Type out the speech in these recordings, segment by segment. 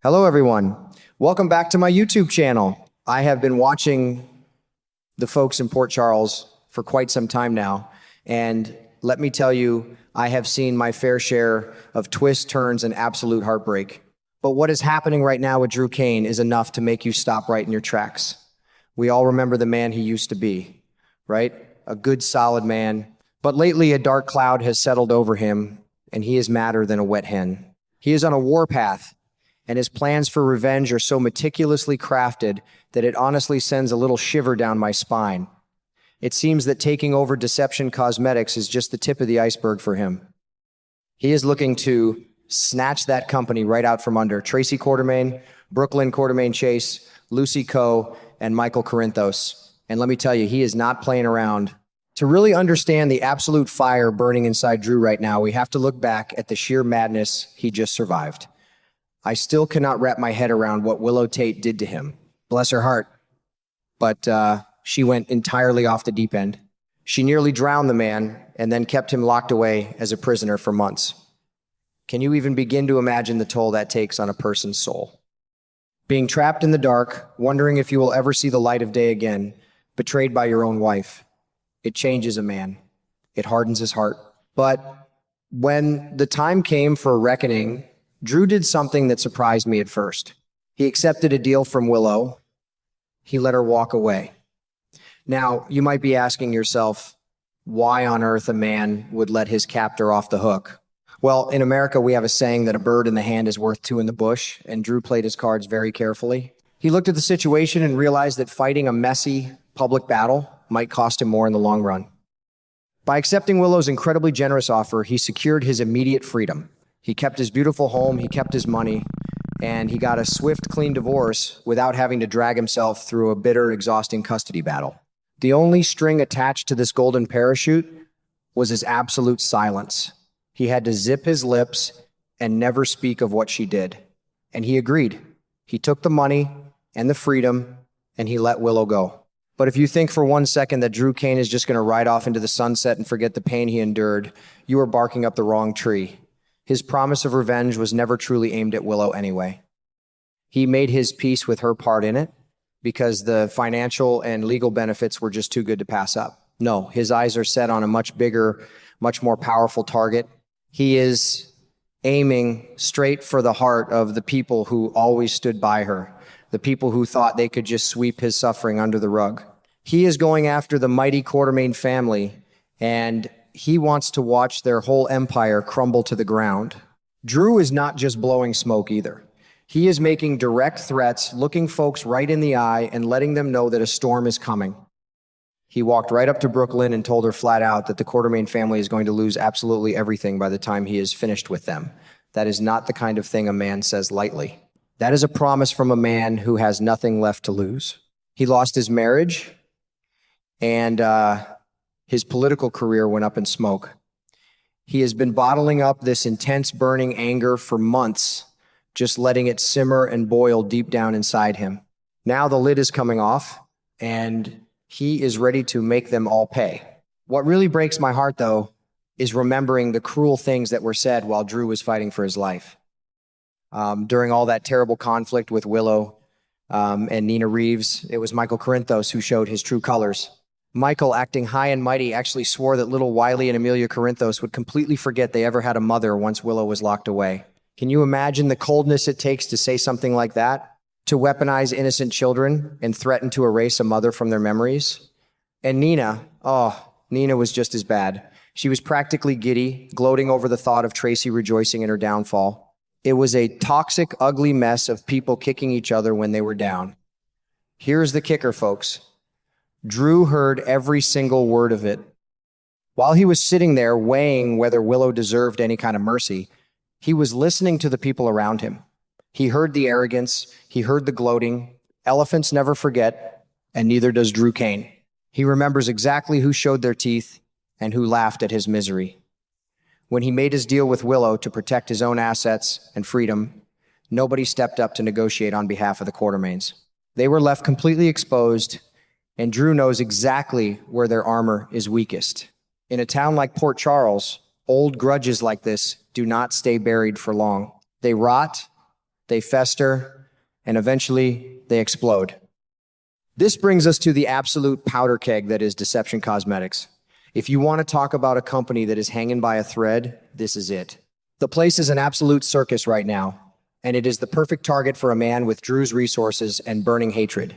Hello, everyone. Welcome back to my YouTube channel. I have been watching the folks in Port Charles for quite some time now, and let me tell you, I have seen my fair share of twists, turns, and absolute heartbreak. But what is happening right now with Drew Kane is enough to make you stop right in your tracks. We all remember the man he used to be, right? A good, solid man. But lately, a dark cloud has settled over him, and he is madder than a wet hen. He is on a warpath, and his plans for revenge are so meticulously crafted that it honestly sends a little shiver down my spine. It seems that taking over Deception Cosmetics is just the tip of the iceberg for him. He is looking to snatch that company right out from under Tracy Quartermaine, Brooklyn Quartermaine Chase, Lucy Coe, and Michael Corinthos. And let me tell you, he is not playing around. To really understand the absolute fire burning inside Drew right now, we have to look back at the sheer madness he just survived. I still cannot wrap my head around what Willow Tate did to him. Bless her heart. But she went entirely off the deep end. She nearly drowned the man and then kept him locked away as a prisoner for months. Can you even begin to imagine the toll that takes on a person's soul? Being trapped in the dark, wondering if you will ever see the light of day again, betrayed by your own wife. It changes a man. It hardens his heart. But when the time came for a reckoning, Drew did something that surprised me at first. He accepted a deal from Willow. He let her walk away. Now, you might be asking yourself, why on earth a man would let his captor off the hook? Well, in America, we have a saying that a bird in the hand is worth two in the bush, and Drew played his cards very carefully. He looked at the situation and realized that fighting a messy public battle might cost him more in the long run. By accepting Willow's incredibly generous offer, he secured his immediate freedom. He kept his beautiful home, he kept his money, and he got a swift, clean divorce without having to drag himself through a bitter, exhausting custody battle. The only string attached to this golden parachute was his absolute silence. He had to zip his lips and never speak of what she did. And he agreed. He took the money and the freedom, and he let Willow go. But if you think for 1 second that Drew Kane is just going to ride off into the sunset and forget the pain he endured, you are barking up the wrong tree. His promise of revenge was never truly aimed at Willow anyway. He made his peace with her part in it because the financial and legal benefits were just too good to pass up. No, his eyes are set on a much bigger, much more powerful target. He is aiming straight for the heart of the people who always stood by her, the people who thought they could just sweep his suffering under the rug. He is going after the mighty Quartermaine family, and he wants to watch their whole empire crumble to the ground. Drew is not just blowing smoke either. He is making direct threats, looking folks right in the eye and letting them know that a storm is coming. He walked right up to Brooklyn and told her flat out that the Quartermaine family is going to lose absolutely everything by the time he is finished with them. That is not the kind of thing a man says lightly. That is a promise from a man who has nothing left to lose. He lost his marriage, and his political career went up in smoke. He has been bottling up this intense burning anger for months, just letting it simmer and boil deep down inside him. Now the lid is coming off, and he is ready to make them all pay. What really breaks my heart, though, is remembering the cruel things that were said while Drew was fighting for his life. During all that terrible conflict with Willow and Nina Reeves, it was Michael Corinthos who showed his true colors. Michael, acting high and mighty, actually swore that little Wiley and Amelia Corinthos would completely forget they ever had a mother once Willow was locked away. Can you imagine the coldness it takes to say something like that? To weaponize innocent children and threaten to erase a mother from their memories? And Nina was just as bad. She was practically giddy, gloating over the thought of Tracy rejoicing in her downfall. It was a toxic, ugly mess of people kicking each other when they were down. Here's the kicker, folks. Drew heard every single word of it. While he was sitting there weighing whether Willow deserved any kind of mercy, he was listening to the people around him. He heard the arrogance, he heard the gloating. Elephants never forget, and neither does Drew Kane. He remembers exactly who showed their teeth and who laughed at his misery. When he made his deal with Willow to protect his own assets and freedom, nobody stepped up to negotiate on behalf of the Quartermaines. They were left completely exposed, and Drew knows exactly where their armor is weakest. In a town like Port Charles, old grudges like this do not stay buried for long. They rot, they fester, and eventually they explode. This brings us to the absolute powder keg that is Deception Cosmetics. If you want to talk about a company that is hanging by a thread, this is it. The place is an absolute circus right now, and it is the perfect target for a man with Drew's resources and burning hatred.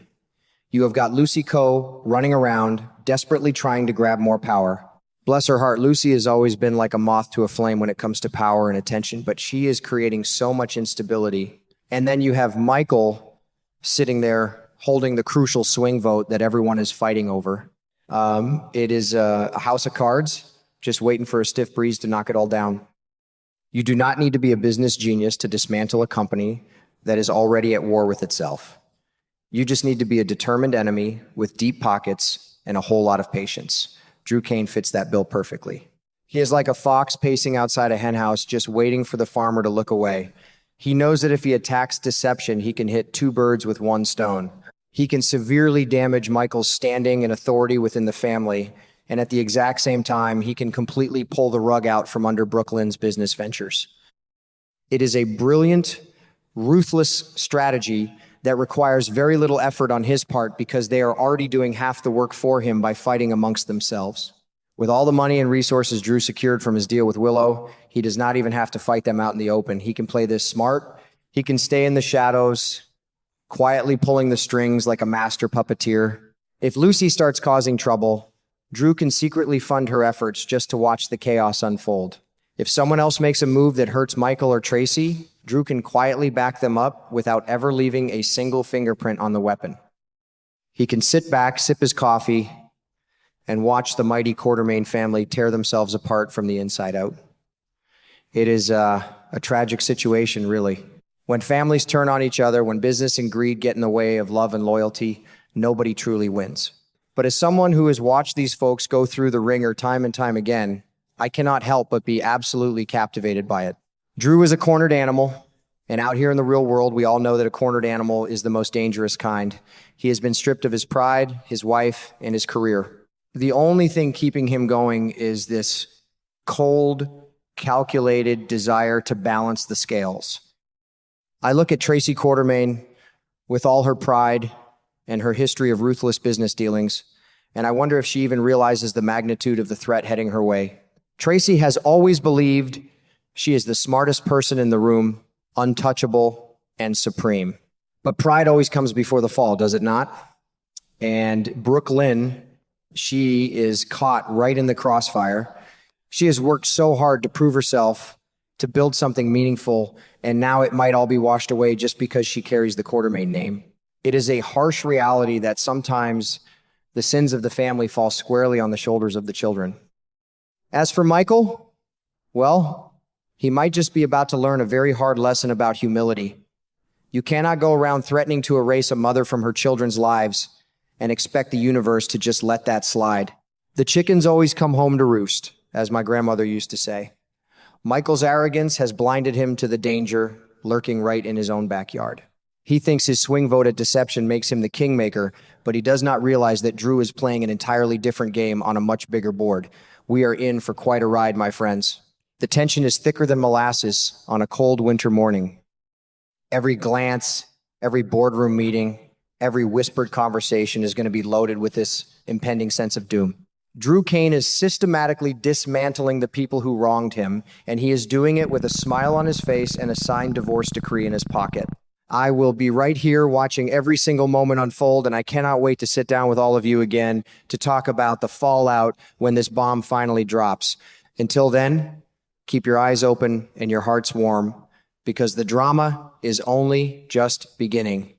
You have got Lucy Coe running around, desperately trying to grab more power. Bless her heart, Lucy has always been like a moth to a flame when it comes to power and attention, but she is creating so much instability. And then you have Michael sitting there holding the crucial swing vote that everyone is fighting over. It is a house of cards, just waiting for a stiff breeze to knock it all down. You do not need to be a business genius to dismantle a company that is already at war with itself. You just need to be a determined enemy with deep pockets and a whole lot of patience. Drew Cain fits that bill perfectly. He is like a fox pacing outside a henhouse, just waiting for the farmer to look away. He knows that if he attacks deception, he can hit two birds with one stone. He can severely damage Michael's standing and authority within the family, and at the exact same time, he can completely pull the rug out from under Brooklyn's business ventures. It is a brilliant, ruthless strategy that requires very little effort on his part because they are already doing half the work for him by fighting amongst themselves. With all the money and resources Drew secured from his deal with Willow, he does not even have to fight them out in the open. He can play this smart. He can stay in the shadows, quietly pulling the strings like a master puppeteer. If Lucy starts causing trouble, Drew can secretly fund her efforts just to watch the chaos unfold. If someone else makes a move that hurts Michael or Tracy, Drew can quietly back them up without ever leaving a single fingerprint on the weapon. He can sit back, sip his coffee, and watch the mighty Quartermaine family tear themselves apart from the inside out. It is a tragic situation, really. When families turn on each other, when business and greed get in the way of love and loyalty, nobody truly wins. But as someone who has watched these folks go through the ringer time and time again, I cannot help but be absolutely captivated by it. Drew is a cornered animal, and out here in the real world, we all know that a cornered animal is the most dangerous kind. He has been stripped of his pride, his wife, and his career. The only thing keeping him going is this cold, calculated desire to balance the scales. I look at Tracy Quartermaine with all her pride and her history of ruthless business dealings, and I wonder if she even realizes the magnitude of the threat heading her way. Tracy has always believed she is the smartest person in the room, untouchable and supreme. But pride always comes before the fall, does it not? And Brooklyn, she is caught right in the crossfire. She has worked so hard to prove herself, to build something meaningful, and now it might all be washed away just because she carries the Quartermaine name. It is a harsh reality that sometimes the sins of the family fall squarely on the shoulders of the children. As for Michael, well, he might just be about to learn a very hard lesson about humility. You cannot go around threatening to erase a mother from her children's lives and expect the universe to just let that slide. The chickens always come home to roost, as my grandmother used to say. Michael's arrogance has blinded him to the danger lurking right in his own backyard. He thinks his swing vote at deception makes him the kingmaker, but he does not realize that Drew is playing an entirely different game on a much bigger board. We are in for quite a ride, my friends. The tension is thicker than molasses on a cold winter morning. Every glance, every boardroom meeting, every whispered conversation is going to be loaded with this impending sense of doom. Drew Cain is systematically dismantling the people who wronged him, and he is doing it with a smile on his face and a signed divorce decree in his pocket. I will be right here watching every single moment unfold, and I cannot wait to sit down with all of you again to talk about the fallout when this bomb finally drops. Until then, keep your eyes open and your hearts warm, because the drama is only just beginning.